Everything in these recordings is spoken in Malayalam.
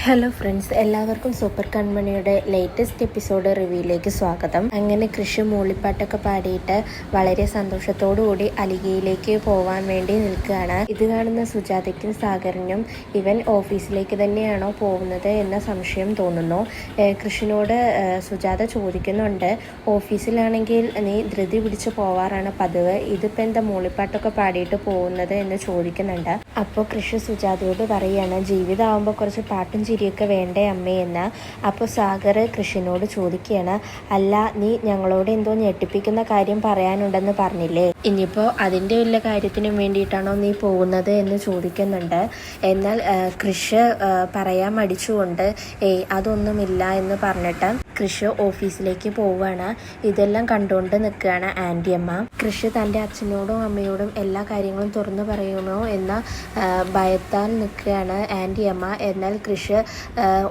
ഹലോ ഫ്രണ്ട്സ്, എല്ലാവർക്കും സൂപ്പർ കൺമണിയുടെ ലേറ്റസ്റ്റ് എപ്പിസോഡ് റിവ്യൂയിലേക്ക് സ്വാഗതം. അങ്ങനെ കൃഷി മൂളിപ്പാട്ടൊക്കെ പാടിയിട്ട് വളരെ സന്തോഷത്തോടുകൂടി അലിഗയിലേക്ക് പോവാൻ വേണ്ടി നിൽക്കുകയാണ്. ഇത് കാണുന്ന സുജാതയ്ക്കും സാഗറിനും ഇവൻ ഓഫീസിലേക്ക് തന്നെയാണോ പോകുന്നത് എന്ന സംശയം തോന്നുന്നു. കൃഷിനോട് സുജാത ചോദിക്കുന്നുണ്ട്, ഓഫീസിലാണെങ്കിൽ നീ ധൃതി പിടിച്ച് പോവാറാണ് പതിവ്, ഇതിപ്പോൾ എന്താ മൂളിപ്പാട്ടൊക്കെ പാടിയിട്ട് പോകുന്നത് എന്ന് ചോദിക്കുന്നുണ്ട്. അപ്പോൾ കൃഷി സുജാതയോട് പറയുകയാണ്, ജീവിതമാകുമ്പോൾ കുറച്ച് പാട്ടും ചിരിയൊക്കെ വേണ്ടേ അമ്മയെന്ന്. അപ്പോൾ സാഗർ കൃഷിനോട് ചോദിക്കുകയാണ്, അല്ല നീ ഞങ്ങളോട് എന്തോ ഞെട്ടിപ്പിക്കുന്ന കാര്യം പറയാനുണ്ടെന്ന് പറഞ്ഞില്ലേ, ഇനിയിപ്പോൾ അതിൻ്റെ വല്ല കാര്യത്തിനും വേണ്ടിയിട്ടാണോ നീ പോകുന്നത് എന്ന് ചോദിക്കുന്നുണ്ട്. എന്നാൽ കൃഷി പറയാൻ മടിച്ചുകൊണ്ട് അതൊന്നുമില്ല എന്ന് പറഞ്ഞിട്ട് കൃഷി ഓഫീസിലേക്ക് പോവുകയാണ്. ഇതെല്ലാം കണ്ടുകൊണ്ട് നിൽക്കുകയാണ് ആൻറ്റിയമ്മ. കൃഷി തൻ്റെ അച്ഛനോടും അമ്മയോടും എല്ലാ കാര്യങ്ങളും തുറന്നു പറയണോ എന്ന ഭയത്താൽ നിൽക്കുകയാണ് ആൻറ്റിയമ്മ. എന്നാൽ കൃഷി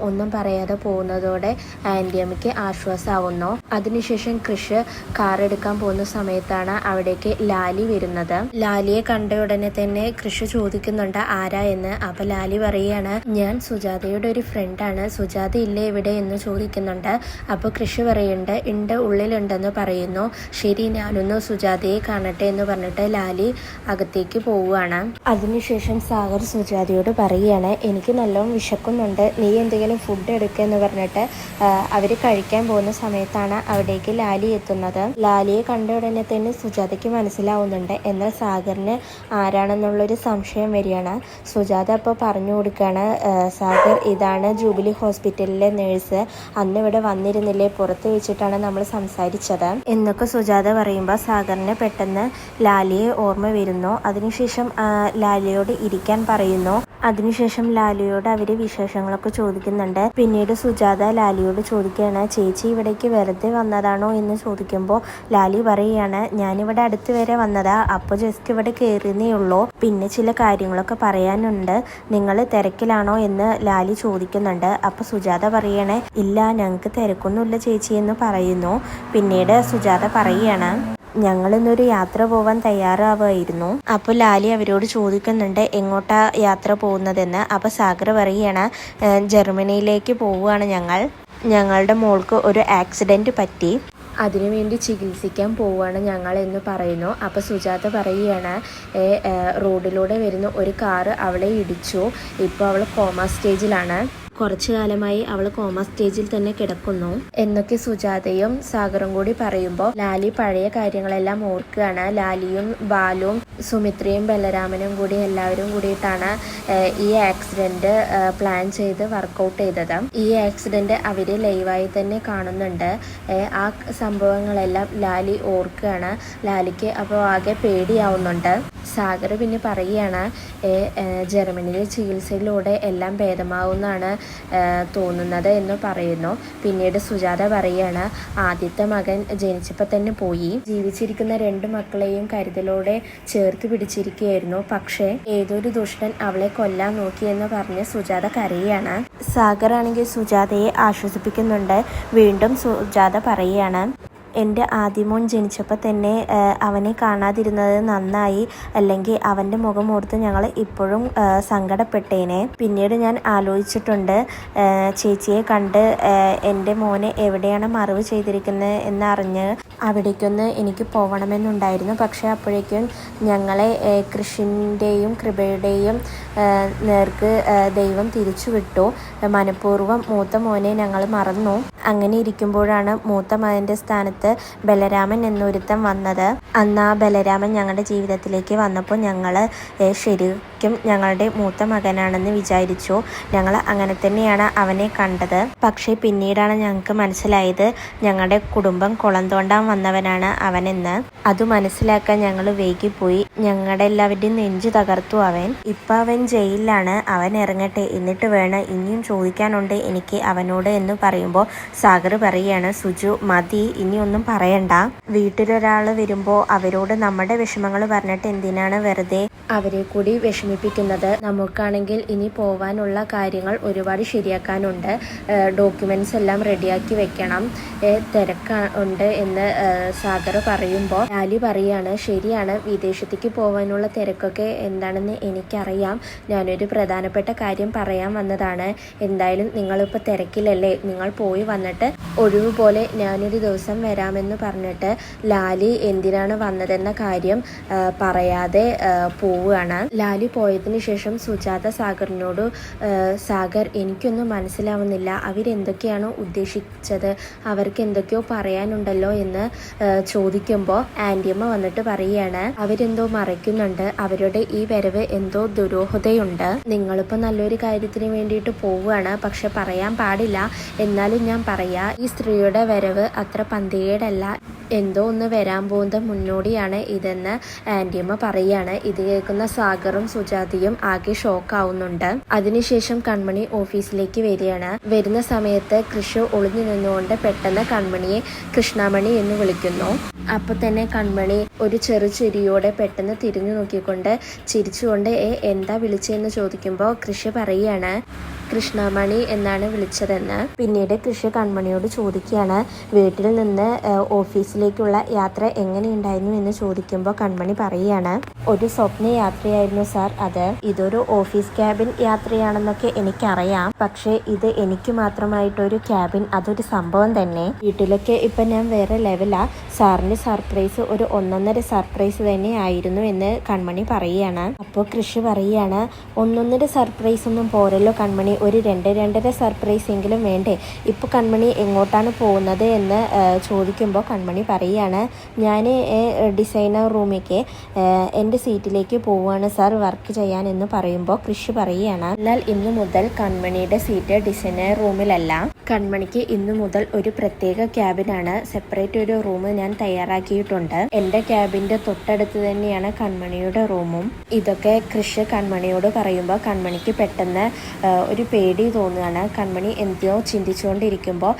ഒന്നും പറയാതെ പോകുന്നതോടെ ആൻറ്റിയമ്മയ്ക്ക് ആശ്വാസമാവുന്നു. അതിനുശേഷം കൃഷി കാർ എടുക്കാൻ പോകുന്ന സമയത്താണ് അവിടേക്ക് ലാലി വരുന്നത്. ലാലിയെ കണ്ട ഉടനെ തന്നെ കൃഷി ചോദിക്കുന്നുണ്ട് ആരാ എന്ന്. അപ്പൊ ലാലി പറയുകയാണ്, ഞാൻ സുജാതയുടെ ഒരു ഫ്രണ്ടാണ്, സുജാത ഇല്ലേ ഇവിടെ എന്ന് ചോദിക്കുന്നുണ്ട്. അപ്പോൾ കൃഷി പറയുന്നുണ്ട്, ഉണ്ട്, ഉള്ളിലുണ്ടെന്ന് പറയുന്നു. ശരി, ഞാനൊന്ന് സുജാതയെ കാണട്ടെ എന്ന് പറഞ്ഞിട്ട് ലാലി അകത്തേക്ക് പോവുകയാണ്. അതിനുശേഷം സാഗർ സുജാതയോട് പറയുകയാണ്, എനിക്ക് നല്ലോണം വിശക്കുന്നുണ്ട്, നീ എന്തെങ്കിലും ഫുഡ് എടുക്കുക എന്ന് പറഞ്ഞിട്ട് അവർ കഴിക്കാൻ പോകുന്ന സമയത്താണ് അവിടേക്ക് ലാലി എത്തുന്നത്. ലാലിയെ കണ്ട ഉടനെ തന്നെ സുജാതയ്ക്ക് മനസ്സിലാവുന്നുണ്ട്. എന്നാൽ സാഗറിന് ആരാണെന്നുള്ളൊരു സംശയം വരികയാണ്. സുജാത അപ്പോൾ പറഞ്ഞു കൊടുക്കുകയാണ്, സാഗർ ഇതാണ് ജൂബിലി ഹോസ്പിറ്റലിലെ നേഴ്സ്, അന്ന് ഇവിടെ വന്നിരുന്നില്ലേ, പുറത്ത് വെച്ചിട്ടാണ് നമ്മൾ സംസാരിച്ചത് എന്നൊക്കെ സുജാത പറയുമ്പോൾ സാഗറിന് പെട്ടെന്ന് ലാലിയെ ഓർമ്മ വരുന്നു. അതിനുശേഷം ലാലിയോട് ഇരിക്കാൻ പറയുന്നു. അതിനുശേഷം ലാലിയോട് അവർ വിശേഷങ്ങളൊക്കെ ചോദിക്കുന്നുണ്ട്. പിന്നീട് സുജാത ലാലിയോട് ചോദിക്കുകയാണ്, ചേച്ചി ഇവിടേക്ക് വെറുതെ വന്നതാണോ എന്ന് ചോദിക്കുമ്പോൾ ലാലി പറയുകയാണ്, ഞാനിവിടെ അടുത്ത് വരെ വന്നതാ, അപ്പോൾ ജസ്റ്റ് ഇവിടെ കയറിയേ ഉള്ളൂ, പിന്നെ ചില കാര്യങ്ങളൊക്കെ പറയാനുണ്ട്, നിങ്ങൾ തിരക്കിലാണോ എന്ന് ലാലി ചോദിക്കുന്നുണ്ട്. അപ്പോൾ സുജാത പറയണേ, ഇല്ല ഞങ്ങൾക്ക് തിരക്കൊന്നുമില്ല ചേച്ചി എന്ന് പറയുന്നു. പിന്നീട് സുജാത പറയുകയാണ്, ഞങ്ങളിന്നൊരു യാത്ര പോവാൻ തയ്യാറാവുമായിരുന്നു. അപ്പോൾ ലാലി അവരോട് ചോദിക്കുന്നുണ്ട് എങ്ങോട്ടാ യാത്ര പോകുന്നതെന്ന്. അപ്പോൾ സാഗർ പറയുകയാണ്, ജർമ്മനിയിലേക്ക് പോവുകയാണ് ഞങ്ങളുടെ മോൾക്ക് ഒരു ആക്സിഡൻറ്റ് പറ്റി, അതിനുവേണ്ടി ചികിത്സിക്കാൻ പോവുകയാണ് ഞങ്ങൾ എന്ന് പറയുന്നു. അപ്പോൾ സുജാത പറയുകയാണ്, റോഡിലൂടെ വരുന്ന ഒരു കാറ് അവളെ ഇടിച്ചു, ഇപ്പോൾ അവൾ കോമ സ്റ്റേജിലാണ്, കുറച്ചു കാലമായി അവൾ കോമ സ്റ്റേജിൽ തന്നെ കിടക്കുന്നു എന്നൊക്കെ സുജാതയും സാഗറും കൂടി പറയുമ്പോൾ ലാലി പഴയ കാര്യങ്ങളെല്ലാം ഓർക്കുകയാണ്. ലാലിയും ബാലുവും സുമിത്രയും ബലരാമനും കൂടി എല്ലാവരും കൂടിയിട്ടാണ് ഈ ആക്സിഡന്റ് പ്ലാൻ ചെയ്ത് വർക്കൗട്ട് ചെയ്തത്. ഈ ആക്സിഡന്റ് അവർ ലൈവായി തന്നെ കാണുന്നുണ്ട്. ആ സംഭവങ്ങളെല്ലാം ലാലി ഓർക്കുകയാണ്. ലാലിക്ക് അപ്പോൾ ആകെ പേടിയാവുന്നുണ്ട്. സാഗർ പിന്നെ പറയുകയാണ്, ജർമ്മനിയിലെ ചികിത്സയിലൂടെ എല്ലാം ഭേദമാവുമെന്നാണ് തോന്നുന്നത് എന്ന് പറയുന്നു. പിന്നീട് സുജാത പറയുകയാണ്, ആദ്യത്തെ മകൻ ജനിച്ചപ്പോൾ തന്നെ പോയി, ജീവിച്ചിരിക്കുന്ന 2 മക്കളെയും കരുതലോടെ ചേർത്ത് പിടിച്ചിരിക്കുകയായിരുന്നു, പക്ഷേ ഏതൊരു ദുഷ്ടൻ അവളെ കൊല്ലാൻ നോക്കിയെന്ന് പറഞ്ഞ് സുജാത കരയുകയാണ്. സാഗർ ആണെങ്കിൽ സുജാതയെ ആശ്വസിപ്പിക്കുന്നുണ്ട്. വീണ്ടും സുജാത പറയുകയാണ്, എൻ്റെ ആദ്യമോൻ ജനിച്ചപ്പോൾ തന്നെ അവനെ കാണാതിരുന്നത് നന്നായി, അല്ലെങ്കിൽ അവൻ്റെ മുഖം ഓർത്ത് ഞങ്ങൾ ഇപ്പോഴും സങ്കടപ്പെട്ടേനെ. പിന്നീട് ഞാൻ ആലോചിച്ചിട്ടുണ്ട്, ചേച്ചിയെ കണ്ട് എൻ്റെ മോനെ എവിടെയാണ് മറവ് ചെയ്തിരിക്കുന്നത് എന്നറിഞ്ഞ് അവിടേക്കൊന്ന് എനിക്ക് പോകണമെന്നുണ്ടായിരുന്നു. പക്ഷേ അപ്പോഴേക്കും ഞങ്ങളെ കൃഷിൻ്റെയും കൃപയുടെയും നേർക്ക് ദൈവം തിരിച്ചു വിട്ടു. മനഃപൂർവ്വം മൂത്ത മോനെ ഞങ്ങൾ മറന്നു. അങ്ങനെ ഇരിക്കുമ്പോഴാണ് മൂത്ത മകൻ്റെ സ്ഥാനത്ത് ബലരാമൻ എന്നൊരുത്തൻ വന്നത്. അന്ന് ആ ബലരാമൻ ഞങ്ങളുടെ ജീവിതത്തിലേക്ക് വന്നപ്പോൾ ഞങ്ങൾ ശരിക്കും ഞങ്ങളുടെ മൂത്ത മകനാണെന്ന് വിചാരിച്ചു. ഞങ്ങൾ അങ്ങനെ തന്നെയാണ് അവനെ കണ്ടത്. പക്ഷേ പിന്നീടാണ് ഞങ്ങൾക്ക് മനസ്സിലായത് ഞങ്ങളുടെ കുടുംബം കുളം തോണ്ടാൻ വന്നവനാണ് അവനെന്ന്. അത് മനസ്സിലാക്കാൻ ഞങ്ങൾ വൈകിപ്പോയി. ഞങ്ങളുടെ എല്ലാവരുടെയും നെഞ്ചു തകർത്തു അവൻ. ഇപ്പം അവൻ ജയിലിലാണ്. അവൻ ഇറങ്ങട്ടെ, എന്നിട്ട് വേണം ഇനിയും ചോദിക്കാനുണ്ട് എനിക്ക് അവനോട് എന്ന് പറയുമ്പോൾ സാഗർ പറയുകയാണ്, സുജു മതി, ഇനിയൊന്നും പറയണ്ട. വീട്ടിലൊരാൾ വരുമ്പോൾ അവരോട് നമ്മുടെ വിഷമങ്ങൾ പറഞ്ഞിട്ട് എന്തിനാണ് വെറുതെ അവരെ കൂടി വിഷമിപ്പിക്കുന്നത്. നമുക്കാണെങ്കിൽ ഇനി പോവാനുള്ള കാര്യങ്ങൾ ഒരുപാട് ശരിയാക്കാനുണ്ട്. ഡോക്യുമെന്റ്സ് എല്ലാം റെഡിയാക്കി വെക്കണം, തിരക്കുണ്ട് എന്ന് സാഗർ പറയുമ്പോൾ ലാലി പറയാണ്, ശരിയാണ്, വിദേശത്തേക്ക് പോകാനുള്ള തിരക്കൊക്കെ എന്താണെന്ന് എനിക്കറിയാം. ഞാനൊരു പ്രധാനപ്പെട്ട കാര്യം പറയാൻ വന്നതാണ്. എന്തായാലും നിങ്ങളിപ്പോൾ തിരക്കിലല്ലേ, നിങ്ങൾ പോയി വന്നിട്ട് ഒഴിവ് പോലെ ഞാനൊരു ദിവസം വരാമെന്ന് പറഞ്ഞിട്ട് ലാലി എന്തിനാണ് വന്നതെന്ന കാര്യം പറയാതെ പോവുകയാണ്. ലാലി പോയതിന് ശേഷം സുജാത സാഗറിനോട്, സാഗർ, എനിക്കൊന്നും മനസ്സിലാവുന്നില്ല, അവരെന്തൊക്കെയാണോ ഉദ്ദേശിച്ചത്, അവർക്ക് എന്തൊക്കെയോ പറയാനുണ്ടല്ലോ എന്ന് ചോദിക്കുമ്പോൾ ആൻറ്റിയമ്മ വന്നിട്ട് പറയുകയാണ്, അവരെന്തോ മറയ്ക്കുന്നുണ്ട്, അവരുടെ ഈ വരവ് എന്തോ ദുരൂഹതയുണ്ട്. നിങ്ങളിപ്പോൾ നല്ലൊരു കാര്യത്തിന് വേണ്ടിയിട്ട് പോവുകയാണ്, പക്ഷെ പറയാൻ പാടില്ല. എന്നാലും ഞാൻ പറയാ, ഈ സ്ത്രീയുടെ വരവ് അത്ര പന്തികേടല്ല, എന്തോ ഒന്ന് വരാൻ പോകുന്ന മുന്നോടിയാണ് ഇതെന്ന് ആൻറ്റിയമ്മ പറയുകയാണ്. ഇത് കേൾക്കുന്ന സാഗറും സുജാതയും ആകെ ഷോക്കാവുന്നുണ്ട്. അതിനുശേഷം കൺമണി ഓഫീസിലേക്ക് വരികയാണ്. വരുന്ന സമയത്ത് കൃഷി ഒളിഞ്ഞു നിന്നുകൊണ്ട് പെട്ടെന്ന് കൺമണിയെ കൃഷ്ണമണി എന്ന് വിളിക്കുന്നു. അപ്പൊ തന്നെ കൺമണി ഒരു ചിരിയോടെ പെട്ടെന്ന് തിരിഞ്ഞു നോക്കിക്കൊണ്ട് ചിരിച്ചുകൊണ്ട് എന്താ വിളിച്ചതെന്ന് ചോദിക്കുമ്പോൾ കൃഷി പറയുകയാണ്, കൃഷ്ണമണി എന്നാണ് വിളിച്ചതെന്ന്. പിന്നീട് കൃഷി കൺമണിയോട് ചോദിക്കുകയാണ്, വീട്ടിൽ നിന്ന് ഓഫീസിലേക്കുള്ള യാത്ര എങ്ങനെയുണ്ടായിരുന്നു എന്ന് ചോദിക്കുമ്പോൾ കൺമണി പറയുകയാണ്, ഒരു സ്വപ്ന യാത്രയായിരുന്നു സാർ അത്. ഇതൊരു ഓഫീസ് ക്യാബിൻ യാത്രയാണെന്നൊക്കെ എനിക്കറിയാം, പക്ഷേ ഇത് എനിക്ക് മാത്രമായിട്ടൊരു ക്യാബിൻ, അതൊരു സംഭവം തന്നെ. വീട്ടിലൊക്കെ ഇപ്പൊ ഞാൻ വേറെ ലെവലാ. സാറിന് സർപ്രൈസ് ഒരു 1.5 സർപ്രൈസ് തന്നെ ആയിരുന്നു എന്ന് കൺമണി പറയുകയാണ്. അപ്പോൾ കൃഷി പറയുകയാണ്, 1.5 സർപ്രൈസ് ഒന്നും പോരല്ലോ കൺമണി, ഒരു 2-2.5 സർപ്രൈസ് എങ്കിലും വേണ്ടേ. ഇപ്പോൾ കൺമണി എങ്ങോട്ടാണ് പോകുന്നത് എന്ന് ചോദിക്കുമ്പോൾ കൺമണി പറയുകയാണ്, ഞാൻ ഡിസൈനർ റൂമിലേക്ക് എൻ്റെ സീറ്റിലേക്ക് പോവുകയാണ് സാർ വർക്ക് ചെയ്യാൻ എന്ന് പറയുമ്പോൾ കൃഷി പറയുകയാണ്, എന്നാൽ ഇന്നു മുതൽ കൺമണിയുടെ സീറ്റ് ഡിസൈനർ റൂമിലല്ല, കൺമണിക്ക് ഇന്നു മുതൽ ഒരു പ്രത്യേക ക്യാബിനാണ്, സെപ്പറേറ്റ് ഒരു റൂം ഞാൻ തയ്യാറാക്കിയിട്ടുണ്ട്. എൻ്റെ ക്യാബിൻ്റെ തൊട്ടടുത്ത് തന്നെയാണ് കൺമണിയുടെ റൂമും. ഇതൊക്കെ കൃഷി കൺമണിയോട് പറയുമ്പോൾ കൺമണിക്ക് പെട്ടെന്ന് ഒരു പേടി തോന്നുകയാണ്. കൺമണി എന്തോ ചിന്തിച്ചുകൊണ്ടിരിക്കുമ്പോൾ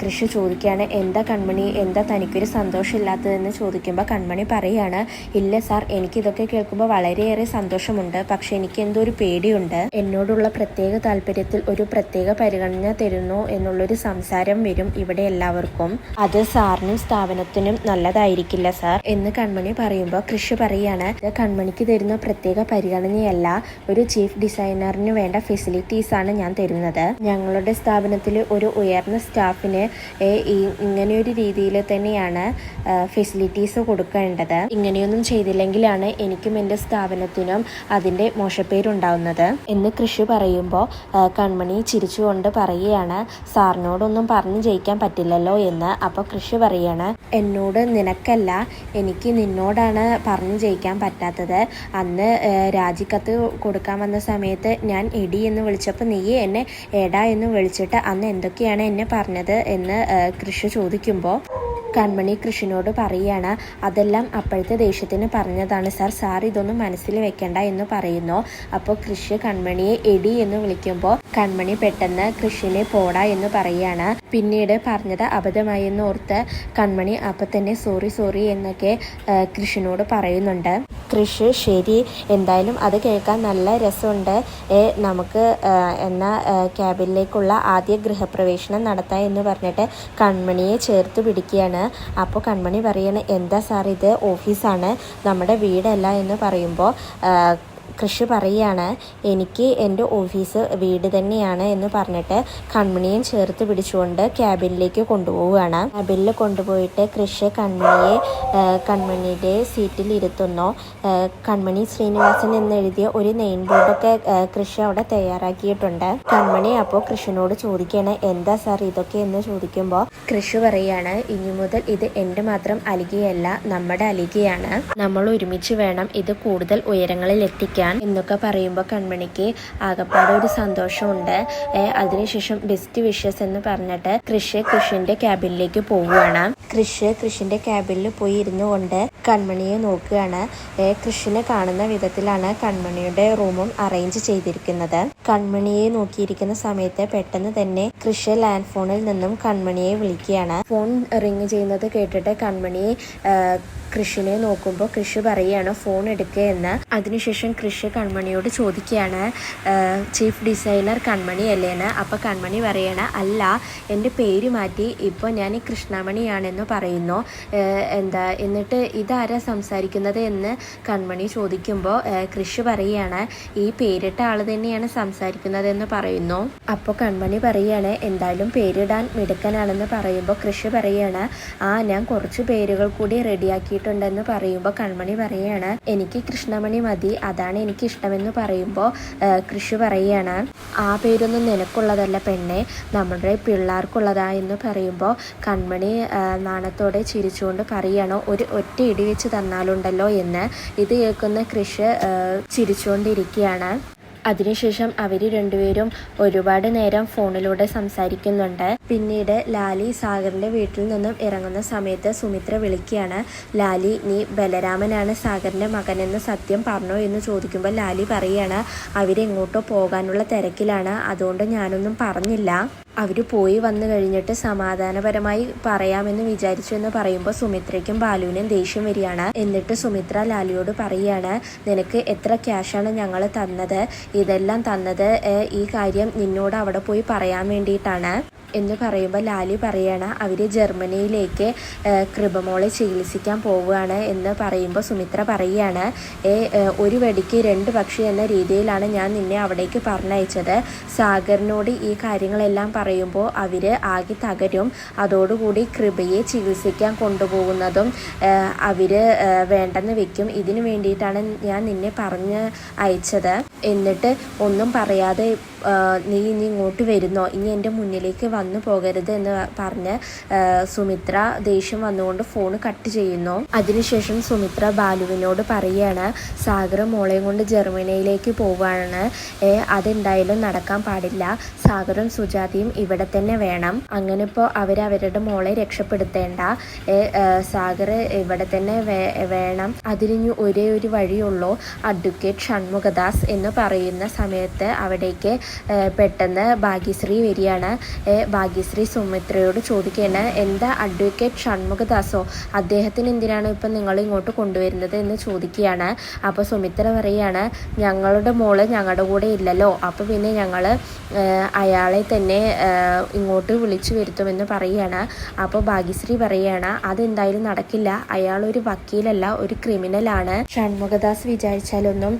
കൃഷി ചോദിക്കുകയാണ്, എന്താ കൺമണി, എന്താ തനിക്കൊരു സന്തോഷമില്ലാത്തതെന്ന് ചോദിക്കുമ്പോൾ കൺമണി പറയുകയാണ്, ഇല്ല സാർ, എനിക്കിതൊക്കെ കേൾക്കുമ്പോൾ വളരെയേറെ സന്തോഷമുണ്ട്, പക്ഷെ എനിക്ക് എന്തോ ഒരു പേടിയുണ്ട്. എന്നോടുള്ള പ്രത്യേക താല്പര്യത്തിൽ ഒരു പ്രത്യേക പരിഗണന തരുന്നു എന്നുള്ളൊരു സംസാരം വരും ഇവിടെ എല്ലാവർക്കും. അത് സാറിനും സ്ഥാപനത്തിനും നല്ലതായിരിക്കില്ല സാർ എന്ന് കൺമണി പറയുമ്പോൾ കൃഷി പറയാണ്, കൺമണിക്ക് തരുന്ന പ്രത്യേക പരിഗണനയല്ല, ഒരു ചീഫ് ഡിസൈനറിന് വേണ്ട ഫെസിലിറ്റീസ് ആണ് ഞാൻ തരുന്നത്. ഞങ്ങളുടെ സ്ഥാപനത്തിൽ ഒരു ഉയർന്ന സ്റ്റാഫിന് ഇങ്ങനെയൊരു രീതിയിൽ തന്നെയാണ് ഫെസിലിറ്റീസ് കൊടുക്കേണ്ടത്. ഇങ്ങനെയൊന്നും ചെയ്തില്ലെങ്കിലാണ് എനിക്കും എൻ്റെ സ്ഥാപനത്തിനും അതിൻ്റെ മോശപ്പേരുണ്ടാവുന്നത് എന്ന് കൃഷി പറയുമ്പോൾ കൺമണി ചിരിച്ചുകൊണ്ട് പറയുകയാണ്, സാറിനോടൊന്നും പറഞ്ഞു ജയിക്കാൻ പറ്റില്ലല്ലോ എന്ന്. അപ്പോൾ കൃഷി പറയാണ്, എന്നോട് നിനക്കല്ല, എനിക്ക് നിന്നോടാണ് പറഞ്ഞു ജയിക്കാൻ പറ്റാത്തത്. അന്ന് രാജിക്കത്ത് കൊടുക്കാൻ വന്ന സമയത്ത് ഞാൻ എടി എന്ന് വിളിച്ചപ്പോൾ നീ എന്നെ എടാ എന്ന് വിളിച്ചിട്ട് അന്ന് എന്തൊക്കെയാണ് എന്നെ പറഞ്ഞത് എന്ന് കൃഷി ചോദിക്കുമ്പോൾ കൺമണി കൃഷിനോട് പറയുകയാണ്, അതെല്ലാം അപ്പോഴത്തെ ദേഷ്യത്തിന് പറഞ്ഞതാണ് സാർ, സാർ ഇതൊന്നും മനസ്സിൽ വെക്കണ്ട എന്ന് പറയുന്നു. അപ്പോൾ കൃഷി കൺമണിയെ എടി എന്ന് വിളിക്കുമ്പോൾ കൺമണി പെട്ടെന്ന് കൃഷിനെ പോടാ എന്ന് പറയുകയാണ്. പിന്നീട് പറഞ്ഞത് അബദ്ധമായി എന്ന് ഓർത്ത് കൺമണി അപ്പം തന്നെ സോറി എന്നൊക്കെ കൃഷിനോട് പറയുന്നുണ്ട്. കൃഷി, ശരി, എന്തായാലും അത് കേൾക്കാൻ നല്ല രസമുണ്ട്, നമുക്ക് എന്നാൽ ക്യാബിനിലേക്കുള്ള ആദ്യ ഗൃഹപ്രവേശനം നടത്താം എന്ന് പറഞ്ഞിട്ട് കൺമണിയെ ചേർത്ത് പിടിക്കുകയാണ്. അപ്പോൾ കൺമണി പറയാണ്, എന്താ സാർ ഇത് ഓഫീസാണ്, നമ്മുടെ വീടല്ല എന്ന് പറയുമ്പോൾ കൃഷി പറയാണ്, എനിക്ക് എൻ്റെ ഓഫീസ് വീട് തന്നെയാണ് എന്ന് പറഞ്ഞിട്ട് കൺമണിയും ചേർത്ത് പിടിച്ചുകൊണ്ട് ക്യാബിനിലേക്ക് കൊണ്ടുപോവുകയാണ്. ക്യാബിനിൽ കൊണ്ടുപോയിട്ട് കൃഷി കൺമണിയുടെ സീറ്റിൽ ഇരുത്തുന്നു. കൺമണി ശ്രീനിവാസൻ എന്നെഴുതിയ ഒരു നെയിം ബോർഡൊക്കെ കൃഷി അവിടെ തയ്യാറാക്കിയിട്ടുണ്ട്. കൺമണി അപ്പോൾ കൃഷിനോട് ചോദിക്കുകയാണ്, എന്താ സാർ ഇതൊക്കെ എന്ന് ചോദിക്കുമ്പോൾ കൃഷി പറയാണ്, ഇനി മുതൽ ഇത് എൻ്റെ മാത്രം അലികയല്ല, നമ്മുടെ അലികയാണ്, നമ്മൾ ഒരുമിച്ച് വേണം ഇത് കൂടുതൽ ഉയരങ്ങളിൽ എത്തിക്കാൻ എന്നൊക്കെ പറയുമ്പോൾ കൺമണിക്ക് ആകപ്പാടെ ഒരു സന്തോഷമുണ്ട്. അതിനുശേഷം ബെസ്റ്റ് വിഷസ് എന്ന് പറഞ്ഞിട്ട് കൃഷിന്റെ ക്യാബിനിലേക്ക് പോവുകയാണ്. കൃഷിന്റെ ക്യാബിനിൽ പോയി ഇരുന്നു കൊണ്ട് കൺമണിയെ നോക്കുകയാണ്. കൃഷിനെ കാണുന്ന വിധത്തിലാണ് കൺമണിയുടെ റൂമും അറേഞ്ച് ചെയ്തിരിക്കുന്നത്. കൺമണിയെ നോക്കിയിരിക്കുന്ന സമയത്ത് പെട്ടെന്ന് തന്നെ കൃഷി ലാൻഡ് ഫോണിൽ നിന്നും കൺമണിയെ വിളിക്കുകയാണ്. ഫോൺ റിങ് ചെയ്യുന്നത് കേട്ടിട്ട് കൺമണിയെ കൃഷിനെ നോക്കുമ്പോൾ കൃഷി പറയുകയാണ് ഫോൺ എടുക്കുക എന്ന്. അതിനുശേഷം കൃഷി കൺമണിയോട് ചോദിക്കുകയാണ് ചീഫ് ഡിസൈനർ കൺമണി അല്ലേന്ന്. അപ്പോൾ കൺമണി പറയണ അല്ല, എൻ്റെ പേര് മാറ്റി ഇപ്പോൾ ഞാൻ കൃഷ്ണമണിയാണെന്ന് പറയുന്നു. എന്നിട്ട് ഇതാരാ സംസാരിക്കുന്നത് എന്ന് കൺമണി ചോദിക്കുമ്പോൾ കൃഷി പറയുകയാണ് ഈ പേരിട്ട ആൾ തന്നെയാണ് സംസാരിക്കുന്നതെന്ന് പറയുന്നു. അപ്പോൾ കൺമണി പറയുകയാണ് എന്തായാലും പേരിടാൻ മിടുക്കനാണെന്ന് പറയുമ്പോൾ കൃഷി പറയുകയാണ് ഞാൻ കുറച്ച് പേരുകൾ കൂടി റെഡിയാക്കിയിട്ടുണ്ടെന്ന് പറയുമ്പോൾ കൺമണി പറയുകയാണ് എനിക്ക് കൃഷ്ണമണി മതി, അതാണ് എനിക്ക് ഇഷ്ടമെന്ന് പറയുമ്പോൾ കൃഷി പറയുകയാണ് ആ പേരൊന്നും നിനക്കുള്ളതല്ല പെണ്ണെ, നമ്മുടെ പിള്ളേർക്കുള്ളതാ എന്ന് പറയുമ്പോൾ കൺമണി നാണത്തോടെ ചിരിച്ചുകൊണ്ട് പറയുകയാണോ ഒറ്റ ഇടി വെച്ച് തന്നാലുണ്ടല്ലോ എന്ന്. ഇത് കേൾക്കുന്ന കൃഷി ചിരിച്ചുകൊണ്ടിരിക്കുകയാണ്. അതിനുശേഷം അവർ രണ്ടുപേരും ഒരുപാട് നേരം ഫോണിലൂടെ സംസാരിക്കുന്നുണ്ട്. പിന്നീട് ലാലി സാഗറിൻ്റെ വീട്ടിൽ നിന്നും ഇറങ്ങുന്ന സമയത്ത് സുമിത്ര വിളിക്കുകയാണ്. ലാലി നീ ബലരാമനാണ് സാഗറിൻ്റെ മകനെന്ന് സത്യം പറഞ്ഞോ എന്ന് ചോദിക്കുമ്പോൾ ലാലി പറയുകയാണ് അവരെങ്ങോട്ടോ പോകാനുള്ള തിരക്കിലാണ്, അതുകൊണ്ട് ഞാനൊന്നും പറഞ്ഞില്ല. അവർ പോയി വന്നു കഴിഞ്ഞിട്ട് സമാധാനപരമായി പറയാമെന്ന് വിചാരിച്ചു എന്ന് പറയുമ്പോൾ സുമിത്രയ്ക്കും ബാലുവിനും ദേഷ്യം വരികയാണ്. എന്നിട്ട് സുമിത്ര ലാലിയോട് പറയുകയാണ് നിനക്ക് എത്ര ക്യാഷാണ് ഞങ്ങൾ തന്നത്, ഇതെല്ലാം തന്നത് ഈ കാര്യം നിന്നോട് അവിടെ പോയി പറയാൻ വേണ്ടിയിട്ടാണ് എന്ന് പറയുമ്പോൾ ലാലി പറയാണ് അവർ ജർമ്മനിയിലേക്ക് കൃപമോളെ ചികിത്സിക്കാൻ പോവുകയാണ് എന്ന് പറയുമ്പോൾ സുമിത്ര പറയുകയാണ് ഒരു വെടിക്ക് 2 പക്ഷി എന്ന രീതിയിലാണ് ഞാൻ നിന്നെ അവിടേക്ക് പറഞ്ഞയച്ചത്. സാഗറിനോട് ഈ കാര്യങ്ങളെല്ലാം പറയുമ്പോൾ അവർ ആകെ തകരും. അതോടുകൂടി കൃപയെ ചികിത്സിക്കാൻ കൊണ്ടുപോകുന്നതും അവർ വേണ്ടെന്ന് വെക്കും. ഇതിനു വേണ്ടിയിട്ടാണ് ഞാൻ നിന്നെ പറഞ്ഞ് അയച്ചത്. എന്നിട്ട് ഒന്നും പറയാതെ നീ ഇങ്ങോട്ട് വരുന്നോ, ഇനി എൻ്റെ മുന്നിലേക്ക് വന്നു പോകരുത് എന്ന് പറഞ്ഞ് സുമിത്ര ദേഷ്യം വന്നുകൊണ്ട് ഫോൺ കട്ട് ചെയ്യുന്നു. അതിനുശേഷം സുമിത്ര ബാലുവിനോട് പറയുകയാണ് സാഗർ മോളെയും കൊണ്ട് ജർമ്മനിയിലേക്ക് പോവുകയാണ്, അതെന്തായാലും നടക്കാൻ പാടില്ല, സാഗറും സുജാതയും ഇവിടെ തന്നെ വേണം. അങ്ങനെ ഇപ്പോൾ അവരവരുടെ മോളെ രക്ഷപ്പെടുത്തേണ്ട, സാഗർ ഇവിടെ തന്നെ വേണം. അതിന് ഒരേ ഒരു വഴിയുള്ളൂ അഡ്വക്കേറ്റ് ഷൺമുഖദാസ് എന്ന് പറയുന്ന സമയത്ത് അവിടേക്ക് പെട്ടെന്ന് ഭാഗ്യശ്രീ വരികയാണ്. ഭാഗ്യശ്രീ സുമിത്രയോട് ചോദിക്കുകയാണ് എന്താ അഡ്വക്കേറ്റ് ഷൺമുഖദാസോ, അദ്ദേഹത്തിന് എന്തിനാണ് ഇപ്പം നിങ്ങൾ ഇങ്ങോട്ട് കൊണ്ടുവരുന്നത് എന്ന് ചോദിക്കുകയാണ്. അപ്പോൾ സുമിത്ര പറയുകയാണ് ഞങ്ങളുടെ മോള് ഞങ്ങളുടെ കൂടെ ഇല്ലല്ലോ, അപ്പോൾ പിന്നെ ഞങ്ങൾ അയാളെ തന്നെ ഇങ്ങോട്ട് വിളിച്ചു വരുത്തുമെന്ന് പറയുകയാണ്. അപ്പോൾ ഭാഗ്യശ്രീ പറയുകയാണ് അതെന്തായാലും നടക്കില്ല, അയാളൊരു വക്കീലല്ല, ഒരു ക്രിമിനലാണ്. ഷൺമുഖദാസ് വിചാരിച്ചാലൊന്നും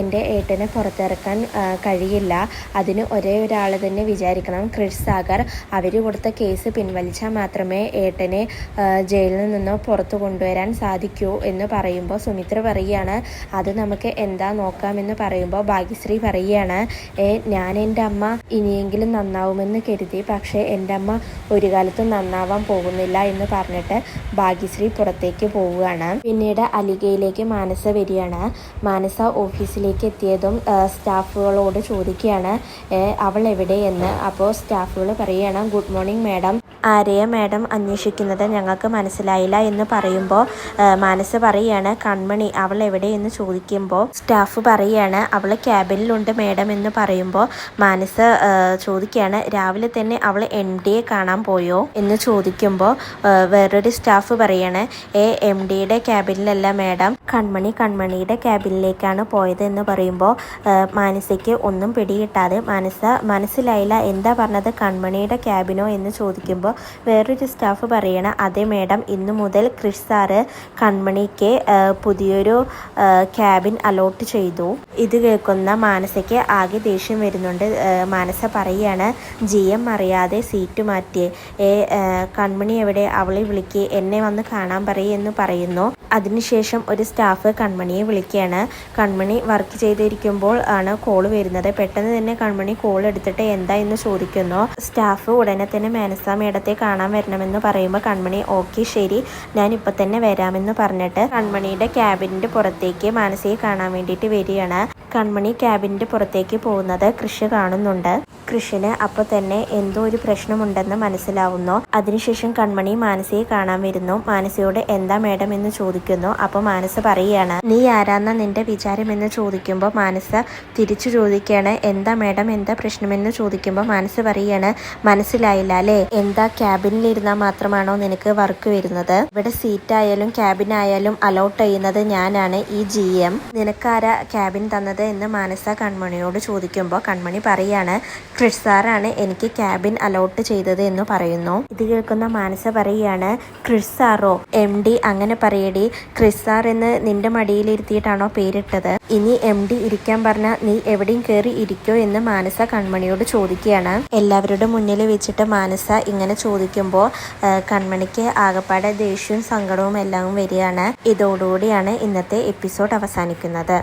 എൻ്റെ ഏട്ടനെ പുറത്തിറക്കാൻ കഴിയില്ല, അതിന് ഒരേ ഒരാൾ തന്നെ വിചാരിക്കണം, ക്രിഷ് സാഗർ. അവർ കൊടുത്ത കേസ് പിൻവലിച്ചാൽ മാത്രമേ ഏട്ടനെ ജയിലിൽ നിന്ന് പുറത്തു കൊണ്ടുവരാൻ സാധിക്കൂ എന്ന് പറയുമ്പോൾ സുമിത്ര പറയുകയാണ് അത് നമുക്ക് എന്താ നോക്കാമെന്ന് പറയുമ്പോൾ ഭാഗ്യശ്രീ പറയുകയാണ് ഞാൻ എൻ്റെ അമ്മ ഇനിയെങ്കിലും നന്നാവുമെന്ന് കരുതി, പക്ഷേ എൻ്റെ അമ്മ ഒരു കാലത്തും നന്നാവാൻ പോകുന്നില്ല എന്ന് പറഞ്ഞിട്ട് ഭാഗ്യശ്രീ പുറത്തേക്ക് പോവുകയാണ്. പിന്നീട് അലിഗയിലേക്ക് മാനസ വരികയാണ്. മാനസ ഓഫീസിലേക്ക് എത്തിയതും സ്റ്റാഫുകളോട് ചോദിക്കുകയാണ് അവൾ എവിടെയെന്ന്. അപ്പോൾ സ്റ്റാഫുകൾ പറയുകയാണ് ഗുഡ് മോർണിംഗ് മാഡം, ആരെയാ മാഡം അന്വേഷിക്കുന്നത്, ഞങ്ങൾക്ക് മനസ്സിലായില്ല എന്ന് പറയുമ്പോൾ മാനസ പറയുകയാണ് കൺമണി അവൾ എവിടെയെന്ന് ചോദിക്കുമ്പോൾ സ്റ്റാഫ് പറയുകയാണ് അവൾ ക്യാബിനിലുണ്ട് മാഡം എന്ന് പറയുമ്പോൾ മാനസ ചോദിക്കുകയാണ് രാവിലെ തന്നെ അവൾ MD കാണാൻ പോയോ എന്ന് ചോദിക്കുമ്പോൾ വേറൊരു സ്റ്റാഫ് പറയാണ് MDയുടെ ക്യാബിനിലല്ല മാഡം, കൺമണിയുടെ ക്യാബിനിലേക്കാണ് പോയത് എന്ന് പറയുമ്പോൾ മാനസയ്ക്ക് ഒന്നും പിടികിട്ടാതെ മനസ്സിലായില്ല എന്താ പറഞ്ഞത്, കൺമണിയുടെ ക്യാബിനോ എന്ന് ചോദിക്കുമ്പോൾ വേറൊരു സ്റ്റാഫ് പറയണ അതെ മാഡം, ഇന്നു മുതൽ ക്രിഷ് സാറ് കൺമണിക്ക് പുതിയൊരു ക്യാബിൻ അലോട്ട് ചെയ്തു. ഇത് കേൾക്കുന്ന മാനസയ്ക്ക് ആകെ ദേഷ്യം വരുന്നുണ്ട്. മാനസ പറയുകയാണ് GM അറിയാതെ സീറ്റ് മാറ്റിയേ, കൺമണി എവിടെ, അവളെ വിളിക്ക്, എന്നെ വന്ന് കാണാൻ എന്ന് പറയുന്നു. അതിനുശേഷം ഒരു സ്റ്റാഫ് കൺമണിയെ വിളിക്കുകയാണ്. കൺമണി വർക്ക് ചെയ്തിരിക്കുമ്പോൾ ആണ് കോൾ വരുന്നത്. പെട്ടെന്ന് തന്നെ കൺമണി കോൾ എടുത്തിട്ട് എന്താ എന്ന് ചോദിക്കുന്നു. സ്റ്റാഫ് ഉടനെ തന്നെ മാനസ മേഡത്തെ കാണാൻ വരണമെന്ന് പറയുമ്പോൾ കൺമണി ഓക്കെ ശരി ഞാൻ ഇപ്പം തന്നെ വരാമെന്ന് പറഞ്ഞിട്ട് കൺമണിയുടെ ക്യാബിൻ്റെ പുറത്തേക്ക് മാനസയെ കാണാൻ വേണ്ടിയിട്ട് വരികയാണ്. കൺമണി ക്യാബിൻ്റെ പുറത്തേക്ക് പോകുന്നത് കൃഷി കാണുന്നുണ്ട്. കൃഷിന് അപ്പോൾ തന്നെ എന്തോ ഒരു പ്രശ്നമുണ്ടെന്ന് മനസ്സിലാവുന്നു. അതിനുശേഷം കൺമണി മാനസയെ കാണാൻ വരുന്നു. മാനസയോട് എന്താ മേഡം എന്ന് ചോദിക്കുന്നു. അപ്പോൾ മാനസ പറയുകയാണ്, നീ ആരാന്ന നിന്റെ വിചാരം എന്ന് ചോദിക്കുമ്പോൾ മാനസ തിരിച്ചു ചോദിക്കുകയാണ്, എന്താ മേഡം എന്താ പ്രശ്നമെന്ന് ചോദിക്കുമ്പോൾ മാനസ പറയുകയാണ്, മനസ്സിലായില്ല അല്ലേ, എന്താ ക്യാബിനിലിരുന്നാൽ മാത്രമാണോ നിനക്ക് വർക്ക് വരുന്നത്? ഇവിടെ സീറ്റായാലും ക്യാബിനായാലും അലോട്ട് ചെയ്യുന്നത് ഞാനാണ്, ഈ GM. നിനക്കാരാ ക്യാബിൻ തന്നത് എന്ന് മാനസ കൺമണിയോട് ചോദിക്കുമ്പോൾ കൺമണി പറയാണ്, ക്രിഷ് സാറാണ് എനിക്ക് ക്യാബിൻ അലോട്ട് ചെയ്തത് എന്ന് പറയുന്നു. ഇത് കേൾക്കുന്ന മാനസ പറയുകയാണ്, ക്രിഷ് സാറോ? MD അങ്ങനെ പറയടി. ക്രിഷ് സാർ എന്ന് നിന്റെ മടിയിലിരുത്തിയിട്ടാണോ പേരിട്ടത്? ഇനി MD ഇരിക്കാൻ പറഞ്ഞാൽ നീ എവിടെയും കയറി ഇരിക്കോ എന്ന് മാനസ കൺമണിയോട് ചോദിക്കുകയാണ്. എല്ലാവരുടെ മുന്നിൽ വെച്ചിട്ട് മാനസ ഇങ്ങനെ ചോദിക്കുമ്പോൾ കൺമണിക്ക് ആകപ്പാടെ ദേഷ്യവും സങ്കടവും എല്ലാം വരികയാണ്. ഇതോടുകൂടിയാണ് ഇന്നത്തെ എപ്പിസോഡ് അവസാനിക്കുന്നത്.